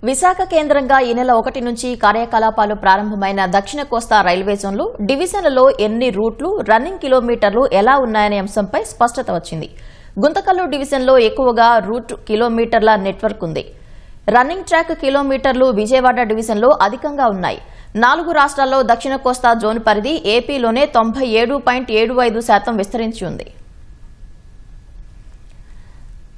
విశాఖ కేంద్రంగా ఈ నెల 1 నుంచి కార్యకలాపాలు ప్రారంభమైన దక్షిణ కోస్తా రైల్వే జోన్లో డివిజన్లలో ఎన్ని రూట్లు, రన్నింగ్ కిలోమీటర్లు ఎలా ఉన్నాయనే అంశంపై స్పష్టత వచ్చింది. గుంతకల్లు డివిజన్లో ఎక్కువగా రూట్ కిలోమీటర్ల నెట్వర్క్ ఉంది. రన్నింగ్ ట్రాక్ కిలోమీటర్లు విజయవాడ డివిజన్లో అధికంగా ఉన్నాయి. 4 రాష్ట్రాల్లో దక్షిణ కోస్తా జోన్ పరిధి ఏపీలోనే 97.75% విస్తరించి ఉంది.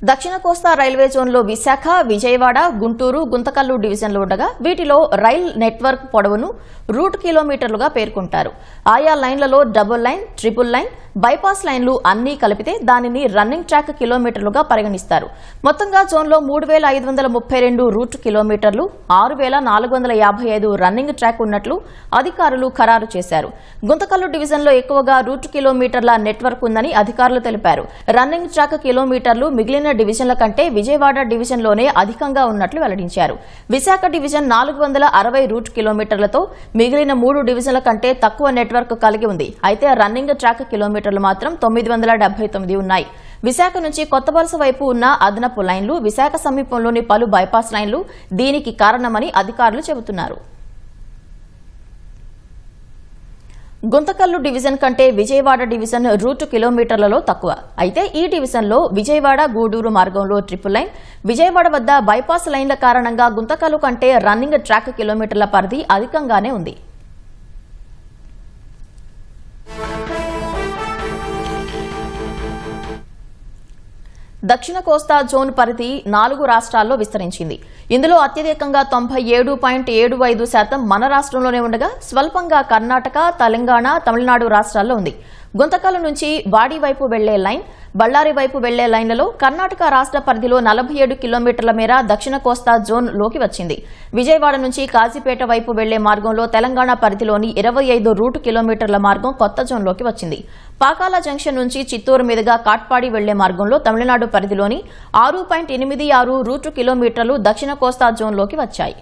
దక్షిణ కోస్తా రైల్వే జోన్లో విశాఖ, విజయవాడ, గుంటూరు, గుంతకల్లు డివిజన్లు ఉండగా వీటిలో రైల్ నెట్వర్క్ పొడవును రూట్ కిలోమీటర్లుగా పేర్కొంటారు. ఆయా లైన్లలో double line, triple line, bypass లైన్లు అన్నీ కలిపితే దానిని రన్నింగ్ ట్రాక్ కిలోమీటర్లుగా పరిగణిస్తారు. మొత్తంగా జోన్లో 3532 రూట్ కిలోమీటర్లు, 6455 రన్నింగ్ ట్రాక్ ఉన్నట్లు అధికారులు ఖరారు చేశారు. గుంతకల్లు డివిజన్లో ఎక్కువగా రూట్ కిలోమీటర్ల నెట్వర్క్ ఉందని అధికారులు తెలిపారు. రన్నింగ్ ట్రాక్ కిలోమీటర్లు మిగిలిన డివిజన్ల కంటే విజయవాడ డివిజన్లోనే అధికంగా ఉన్నట్లు వెల్లడించారు. విశాఖ డివిజన్ 460 రూట్ కిలోమీటర్లతో మిగిలిన 3 డివిజన్ల కంటే తక్కువ నెట్వర్క్ కలిగి ఉంది. అయితే రన్నింగ్ ట్రాక్ కిలోమీటర్లు మాత్రం 979 ఉన్నాయి. విశాఖ నుంచి కొత్తవలస వైపు ఉన్న అదనపు లైన్లు, విశాఖ సమీపంలోని పలు బైపాస్ లైన్లు దీనికి కారణమని అధికారులు చెబుతున్నారు. గుంతకల్లు డివిజన్ కంటే విజయవాడ డివిజన్ రూట్ కిలోమీటర్లలో తక్కువ. అయితే ఈ డివిజన్లో విజయవాడ గూడూరు మార్గంలో ట్రిపుల్ లైన్, విజయవాడ వద్ద బైపాస్ లైన్ల కారణంగా గుంతకల్లు కంటే రన్నింగ్ ట్రాక్ కిలోమీటర్ల పరిధి అధికంగానే ఉంది. దక్షిణ కోస్తా జోన్ పరిధి 4 రాష్ట్రాల్లో విస్తరించింది. ఇందులో అత్యధికంగా 97.75% మన రాష్ట్రంలోనే ఉండగా స్వల్పంగా కర్ణాటక, తెలంగాణ, తమిళనాడు రాష్ట్రాల్లో ఉంది. గుంతకల్లు నుంచి వాడి వైపు వెళ్లే లైన్, బళ్లారి వైపు వెళ్లే లైన్లలో కర్ణాటక రాష్ట్ర పరిధిలో 47 కిలోమీటర్ల మేర దక్షిణ కోస్తా జోన్ లోకి వచ్చింది. విజయవాడ నుంచి కాజీపేట వైపు వెళ్లే మార్గంలో తెలంగాణ పరిధిలోని 25 రూట్ కిలోమీటర్ల మార్గం కొత్త జోన్లోకి వచ్చింది. పాకాల జంక్షన్ నుంచి చిత్తూరు మీదుగా కాట్పాడి వెళ్లే మార్గంలో తమిళనాడు పరిధిలోని 6.86 రూట్ కిలోమీటర్లు దక్షిణ కోస్తా జోన్లోకి వచ్చాయి.